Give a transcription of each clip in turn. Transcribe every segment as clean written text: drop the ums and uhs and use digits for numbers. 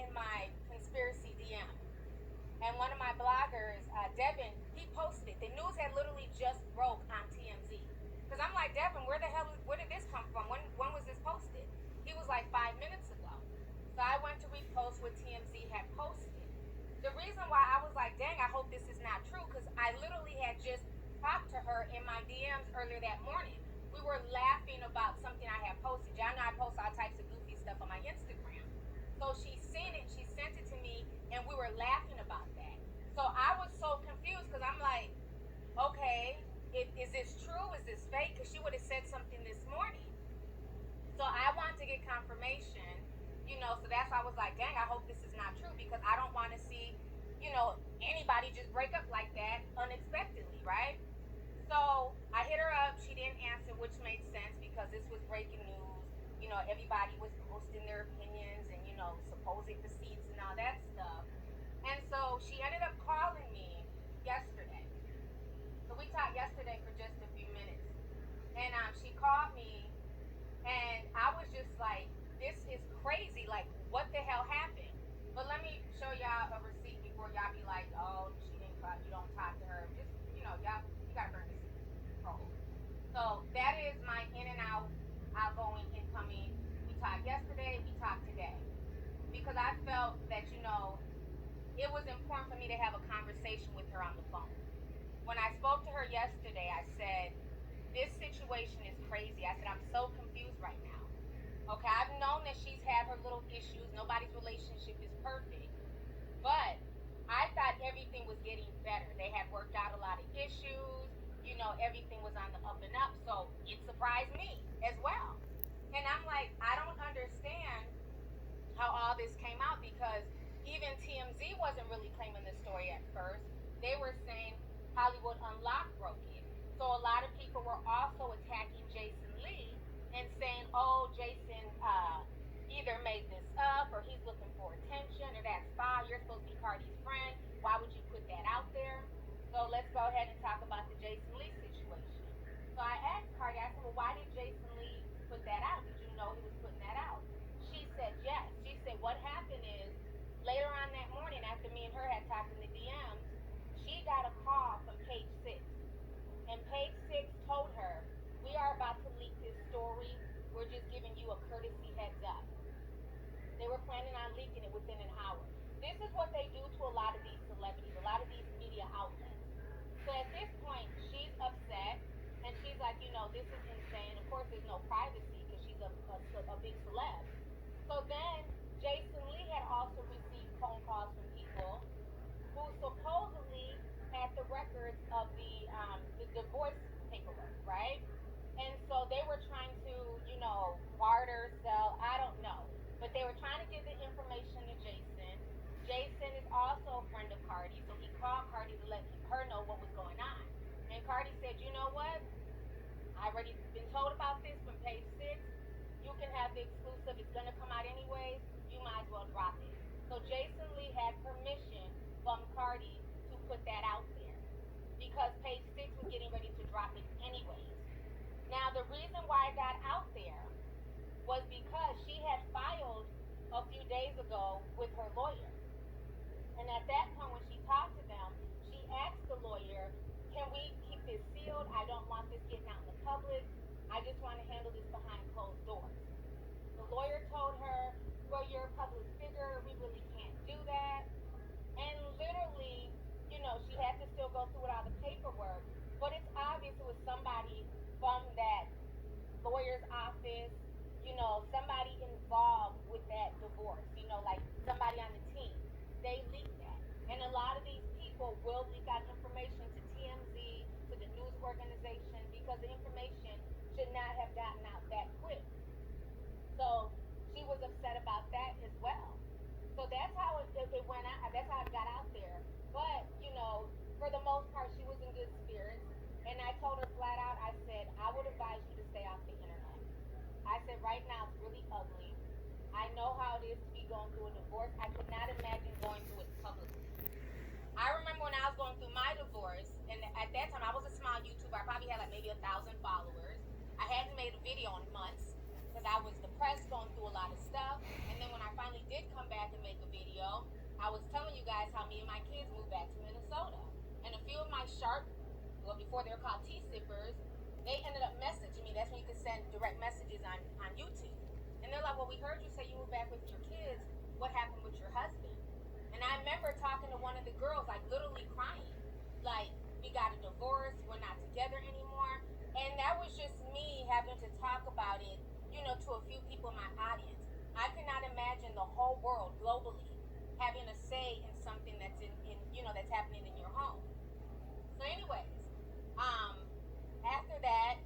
in my conspiracy DM. And one of my bloggers, Devin, he posted it. The news had literally just broke on TMZ. Because I'm like, Devin, where did this come from? When was this posted? He was like 5 minutes ago. So I went to repost what TMZ had posted. The reason why I was like, dang, I hope this is not true, because I literally had just talked to her in my DMs earlier that morning. We were laughing about something I had posted. Y'all know I post all types of goofy stuff on my Instagram. So she seen it, she sent it to me, and we were laughing about that. So I was so confused, because I'm like, okay, is this true? Is this fake? Because she would have said something this morning. So I want to get confirmation, so that's why I was like, dang, I hope this is not true, because I don't want to see, anybody just break up like that unexpectedly, right? So I hit her up. She didn't answer, which made sense because this was breaking news. Everybody was posting their opinions and, supposed receipts and all that stuff. And so she ended up calling me yesterday. So we talked yesterday for just a few minutes. And she called me, and I was just like, this is crazy. Like, what the hell happened? But let me show y'all a receipt before y'all be like, oh, she didn't call, you don't talk to her. Just, y'all, you gotta burn this control. So that is my in and out, outgoing, incoming. We talked yesterday, we talked today. Because I felt that, it was important for me to have a conversation with her on the phone. When I spoke to her yesterday, I said, this situation is crazy. I said, I'm so confused right now. Okay, I've known that she's had her little issues. Nobody's relationship is perfect. But I thought everything was getting better. They had worked out a lot of issues. Everything was on the up and up. So it surprised me as well. And I'm like, I don't understand how all this came out, because even TMZ wasn't really claiming the story at first. They were saying Hollywood Unlocked broke it. So a lot of people were also attacking Jason Lee and saying, oh, Jason either made this up, or he's looking for attention, or that's fine. You're supposed to be Cardi's friend. Why would you put that out there? So let's go ahead and talk about the Jason Lee situation. So I asked Cardi, I said, well, why did Jason Lee put that out? Did you know he was putting that out? She said yes. She said what happened is, later on that morning, after me and her had talked in the DMs, she got a call from Page 6. And Page 6 told her, we are about to leak this story. We're just giving you a courtesy heads up. They were planning on leaking it within an hour. This is what they do to a lot of these celebrities, a lot of these media outlets. So at this point, she's upset, and she's like, this is insane. Of course, there's no privacy because she's a big celeb. So then, Jason Lee had also received phone calls from people who supposedly had the records of the divorce paperwork, right? And so they were trying to, barter, sell, I don't know. But they were trying to give the information to Jason. Jason is also a friend of Cardi, so he called Cardi to let her know what was going on. And Cardi said, you know what? I already been told about this from Page 6. You can have the exclusive. It's going to come out anyways. You might as well drop it. So Jason Lee had permission from Cardi to put that out there, because Page 6 was getting ready to drop it anyways. Now, the reason why it got out there was because she had filed a few days ago with her lawyer. And at that point, when she talked to them, she asked the lawyer, can we keep this sealed? I don't want this getting out in the public. I just want to handle this behind closed doors. The lawyer told her, well, you're a public figure. We really can't do that. And literally, she had to still go through with all the paperwork. But it's obvious it was somebody from that lawyer's office, somebody involved with that divorce, like somebody on the team. They leaked that. And a lot of these people will leak out information to TMZ, to the news organization, because the information should not have gotten out that quick. So she was upset about that as well. So that's how it went out. That's how it got out there. But, for the most part, she was in good spirits. And I told her flat out, I said, I would advise you to stay off the internet. I said, right now it's really ugly. I know how it is to be going through a divorce. I could not imagine going through it publicly. I remember when I was going through my divorce, and at that time I was a small YouTuber. I probably had like maybe 1,000 followers. I hadn't made a video in months because I was depressed, going through a lot of stuff. And then when I finally did come back and make a I was telling you guys how me and my kids moved back to Minnesota. And a few of my sharp, well, before they were called tea sippers, they ended up messaging me. That's when you could send direct messages on YouTube. And they're like, well, we heard you say you moved back with your kids. What happened with your husband? And I remember talking to one of the girls, like literally crying. Like, we got a divorce, we're not together anymore. And that was just me having to talk about it, to a few people in my audience. I cannot imagine the whole world globally having a say in something that's that's happening in your home. So anyways, um, after that,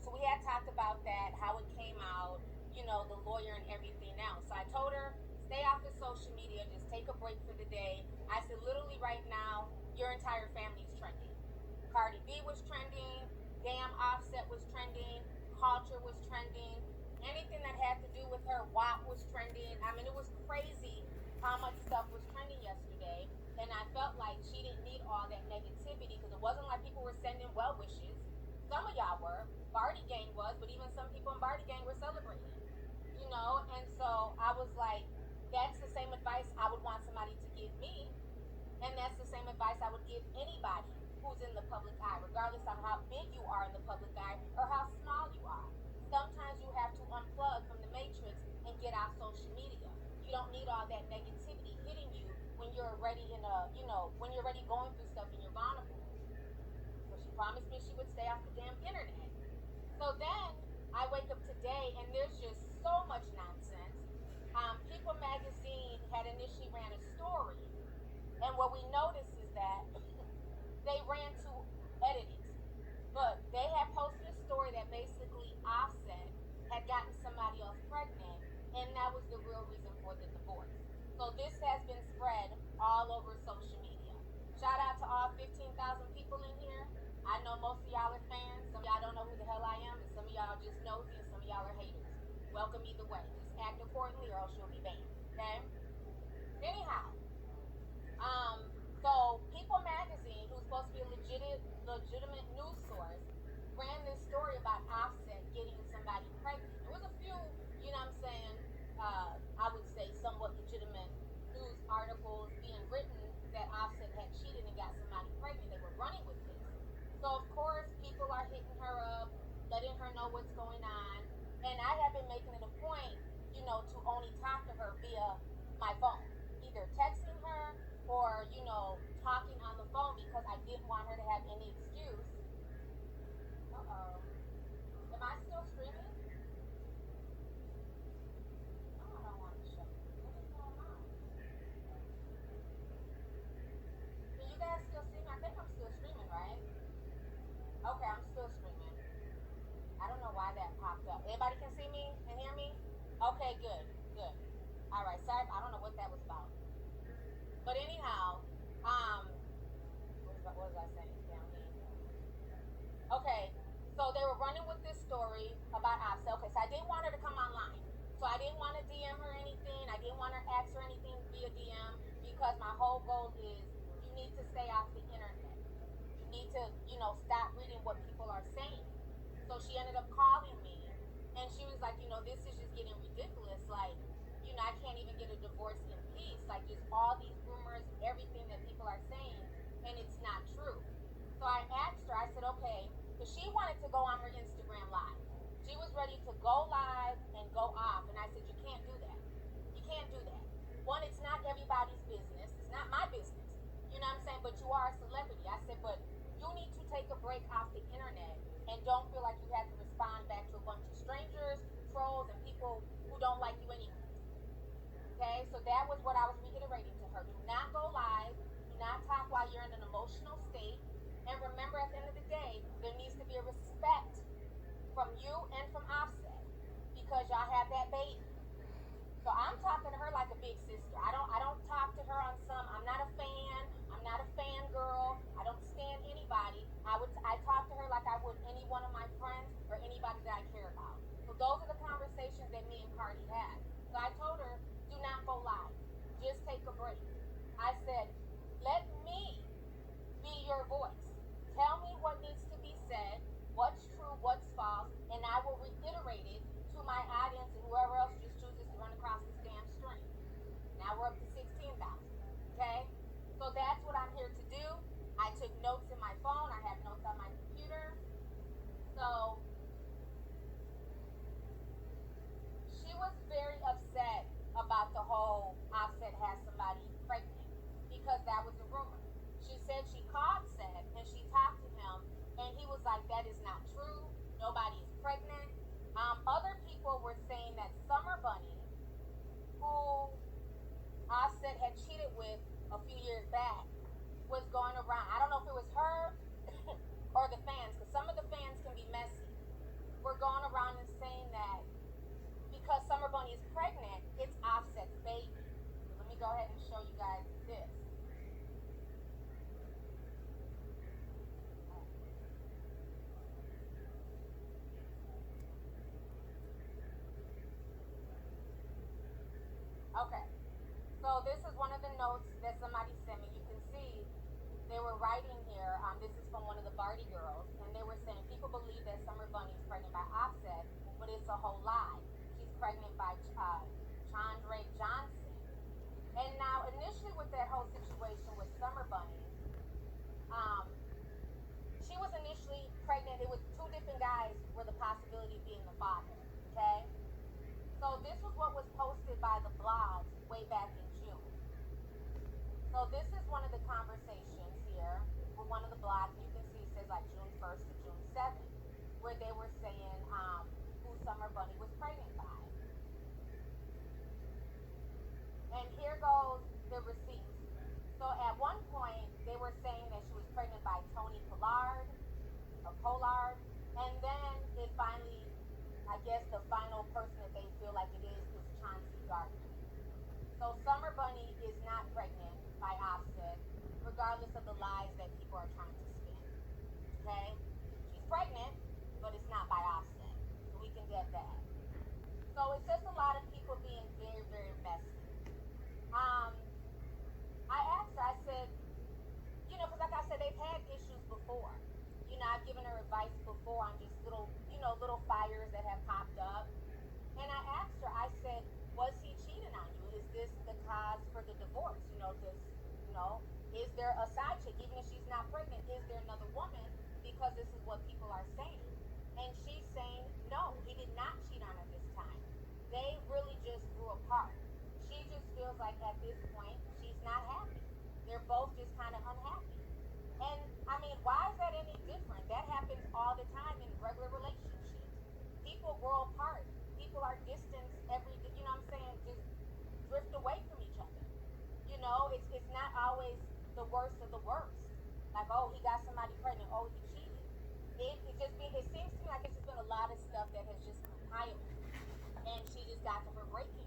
so we had talked about that, how it came out, the lawyer and everything else. So I told her, stay off of social media, just take a break for the day. I said, literally right now, your entire family is trending. Cardi B was trending, damn Offset was trending, Culture was trending, anything that had to do with her, WAP was trending. I mean, it was crazy how much stuff was trending yesterday. And I felt like she didn't need all that negativity because it wasn't like people were sending well wishes. Some of y'all were. Barty Gang was, but even some people in Barty Gang were celebrating. And so I was like, that's the same advice I would want somebody to give me. And that's the same advice I would give anybody who's in the public eye, regardless of how big you are in the public eye or how small you are. Sometimes you have to unplug from the matrix and get off social media. You don't need all that negativity hitting you when you're already when you're already going through stuff and you're vulnerable. So she promised me she would stay off the damn internet. So then I wake up today and there's just so much nonsense. People Magazine had initially ran a story, and what we noticed is that they ran two editings. But they had posted a story that basically Offset had gotten somebody else pregnant, and that was the real reason for the divorce. So this has been spread all over social media. Shout out to all 15,000 people in here. I know most of y'all are fans. Some of y'all don't know who the hell I am, and some of y'all just nosy, and some of y'all are haters. Welcome either way. Just act accordingly, or else you'll be banned. Okay? Anyhow, so People Magazine, who's supposed to be a legitimate news source, ran this story about Offset getting somebody pregnant. There was a few, I would say somewhat legitimate news articles being written that Offset had cheated and got somebody pregnant. They were running with this. So of course people are hitting her up, letting her know what's going on. And I have been making it a point, to only talk to her via my phone. Either texting her or, talking on the phone because I didn't want her to have any excuse. Uh-oh. Am I still streaming? Oh, I don't want to show. What is going on? Can you guys still see me? I think I'm still streaming, right? Okay, I'm still streaming. I don't know why that popped up. Everybody can see me and hear me? Okay, good, good. All right, sorry, I don't know what that was about. But anyhow, what was I saying down here? Okay, so they were running with this story about Offset. Okay, so I didn't want her to come online. So I didn't want to DM her anything. I didn't want to ask her anything via DM because my whole goal is you need to stay off the internet. You need to, stop reading what people are saying. So she ended up calling me and she was like, this is just getting ridiculous. Like, I can't even get a divorce in peace. Like, just all these rumors, everything that people are saying, and it's not true. So I asked her, I said, okay, because she wanted to go on her Instagram live. She was ready to go live and go off. And I said, you can't do that. You can't do that. One, it's not everybody's business. It's not my business. You know what I'm saying? But you are a celebrity. I said, but you need to take a break off the internet and don't feel like you have to respond back to a bunch of strangers, trolls, and people who don't like you anyway. Okay, so that was what I was reiterating to her. Do not go live. Do not talk while you're in an emotional state. And remember, at the end of the day, there needs to be a respect from you and from Offset because y'all have that baby. So I'm talking to her like a big sister. I don't talk to her on some. I'm not a fan. I'm not a fangirl. I don't stand anybody. I talk to her like I would any one of my friends or anybody that I care about. So those are the conversations that me and Cardi had. So I told her, do not go live. Just take a break. I said, let me be your voice. Tell me what needs to be said, what's true, what's false, and I will reiterate it to my audience and whoever else just chooses to run across this damn stream. Now we're So she was very upset about the whole Offset has somebody pregnant because that was a rumor. She said she called Seth and she talked to him, and he was like, "That is not true. Nobody is pregnant." Other people were saying that Summer Bunny, who Offset had cheated with a few years back, was going around. I don't know if it was her or the fans, because some of the fans can be messy. We're going around and saying that because Summer Bunny is pregnant, it's Offset's baby. So let me go ahead and show you guys this. Okay, so this is one of the notes that somebody sent me. You can see they were writing here. This is from one of the Barty girls, and they were saying people believe that Summer Bunny is pregnant by Offset, but it's a whole lie. She's pregnant by Chandra Johnson. And now, initially, with that whole situation with Summer Bunny, um, she was initially pregnant. It was two different guys were the possibility of being the father. Okay, so this was what was posted by the blogs way back in June. So this is one of the conversations here with one of the blogs. You can see it says like June 1st to June 7th, where they were saying who Summer Bunny was pregnant by. And here goes the receipts. So at one point, they were saying that she was pregnant by Tony Pollard, or Pollard, and then it finally, I guess the final person that they feel like it is Chauncey Gardner. So Summer Bunny is not pregnant by Offset, regardless of the lies that people are trying to spin. Okay? She's pregnant, but it's not by Offset. So we can get that. So it's just a lot of people being very, very messy. I asked her, I said, because like I said, they've had issues before. I've given her advice before on just little fires that have popped up. And I asked her, I said, was he cheating on you? Is this the cause for the divorce? Is there a side chick? Even if she's not pregnant, is there another woman? Because this is what people are saying. And she's saying, no, he did not cheat on her this time. They really just grew apart. She just feels like at this point, she's not happy. They're both just kind of unhappy. And I mean, why is that any different? That happens all the time in regular relationships. People grow apart. People are distanced every, what I'm saying, just drift away from each other. It's not always the worst of the worst. Like, oh, he got somebody pregnant. Oh, he cheated. It seems to me like it's just been a lot of stuff that has just compiled, and she just got to her breaking.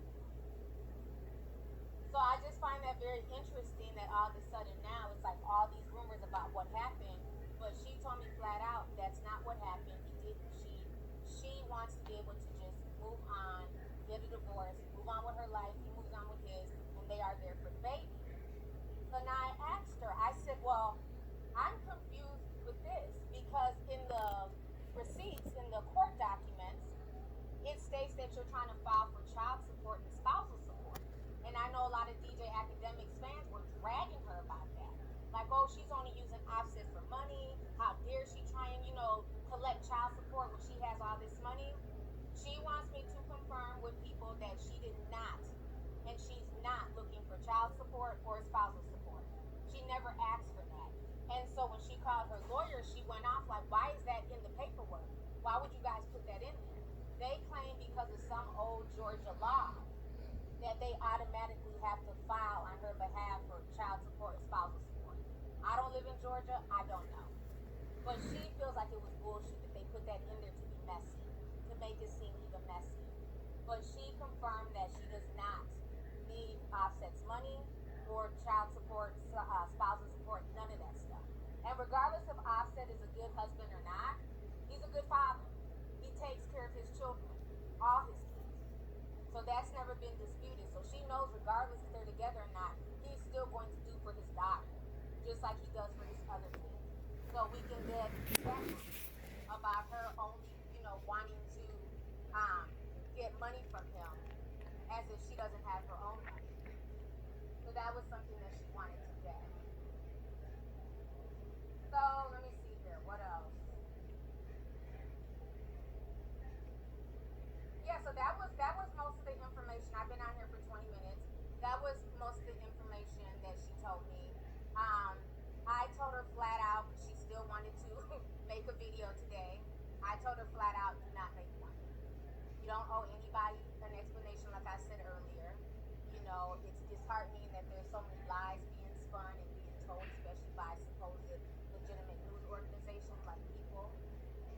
So I just find that very interesting that all of a sudden now it's like all these rumors about what happened, but she told me flat out that's not what happened. He didn't cheat. She wants to be able to just move on, get a divorce, move on with her life. He moves on with his, and they are there for the baby. So now I asked her. I said, "Well, I'm confused with this because in the receipts, in the court documents, it states that you're trying to file for child support and spousal support." And I know a lot of DJ Academics fans were dragging her about that. Like, oh, she's only using Offset for money. How dare she try and, collect child support when she has all this money? She wants me to confirm with people that she did not, and she's not looking for child support or spousal support. She never asked for that. And so when she called her lawyer, she went off like, why is that in the paperwork? Why would you guys put that in there? They claim because of some old Georgia law that they automatically have to file on her behalf for child support and spousal support. I don't live in Georgia. I don't know. But she feels like it was bullshit that they put that in there to be messy, to make it seem even messier. But she confirmed that she does not need Offset's money or child support, spousal support, none of that stuff. And regardless if Offset is a good husband or not, he's a good father. He takes care of his children, all his kids. So that's never been disputed. So she knows regardless if they're together or not, he's still going to do for his daughter, just like he does for his other kids. So we can get that about her only, wanting to get money from him as if she doesn't have her own money. So that was something that she wanted to get. So let me see here. What else? That was most of the information that she told me. Um, I told her flat out, she still wanted to make a video today. I told her flat out, do not make one. You don't owe anybody an explanation, like I said earlier. You know, it's disheartening that there's so many lies being spun and being told, especially by supposed legitimate news organizations like People.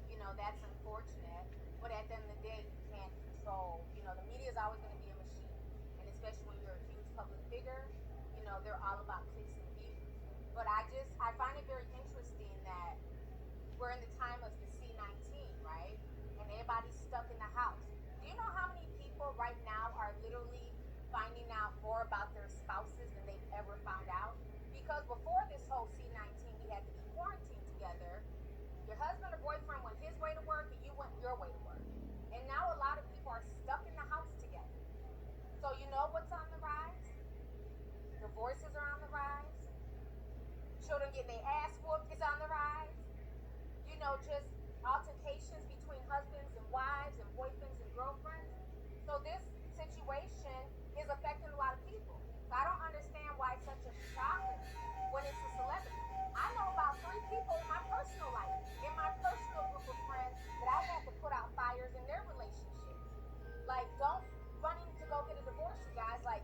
You know, that's unfortunate. But at the end of the day, you can't control. You know, the media is always going to be a machine. And especially when you're a huge public figure, you know, they're all about clicks and views. But I find it very interesting that we're in the time of the C-19, right? And everybody's stuck in the house. Do you know how many people right now are literally finding out more about their spouses than they've ever found out? Because before this whole C-19, we had to be quarantined together. Your husband or boyfriend went his way to work and you went your way to work. And now a lot of people are stuck in the house together. So you know what's on the rise? Divorces are on the rise. Children getting their ass whooped is on the rise. You know, just altercations between husbands and wives and boyfriends and girlfriends. So this situation is affecting a lot of people. So I don't understand why it's such a shocker when it's a celebrity. I know about 3 people in my personal life, in my personal group of friends, that I had to put out fires in their relationship. Like, don't running to go get a divorce, you guys. Like,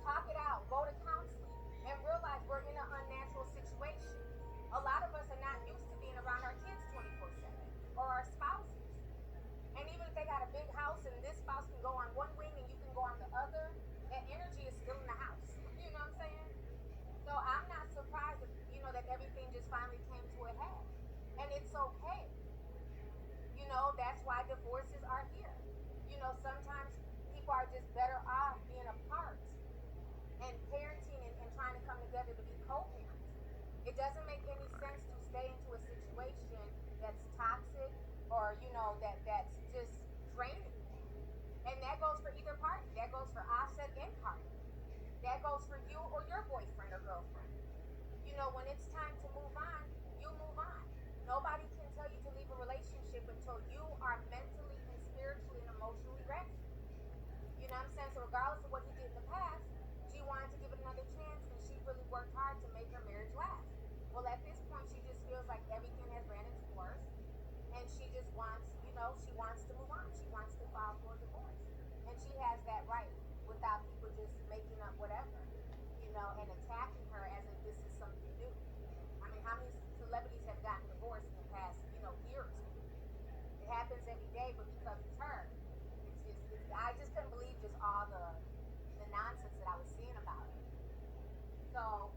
talk it out, go to counseling, and realize we're in an unnatural situation. A lot of us are not used to being around our kids 24/7 or our spouses. And even if they got a big house and this spouse can go on one wing and you can go on the other, that energy is still in the house. You know what I'm saying? So I'm not surprised that, you know, that everything just finally came to a head. And it's okay. You know, that's why divorces are here. You know, sometimes people are just better off being apart and parenting and trying to come together to be co-parents. It doesn't make any sense to stay into a situation that's toxic or, you know, that's just draining. And that goes for either party. That goes for Offset and Cardi. That goes for you or your boyfriend or girlfriend. You know, when it's time to move on, you move on. Nobody can tell you to leave a relationship until you are mentally and spiritually and emotionally ready. You know what I'm saying? So regardless of what he did in the past, she wanted to give it another chance and she really worked hard to make her marriage last. Well, at this point, she just feels like everything has ran its course and she just wants, you know, she wants to move on. She wants to file for a divorce. And she has that right without people just making up whatever, you know, and attacking her as if this is something new. I mean, how many celebrities have gotten divorced in the past, you know, year or two? It happens every day, but because it's her, I just couldn't believe just all the nonsense that I was seeing about it. So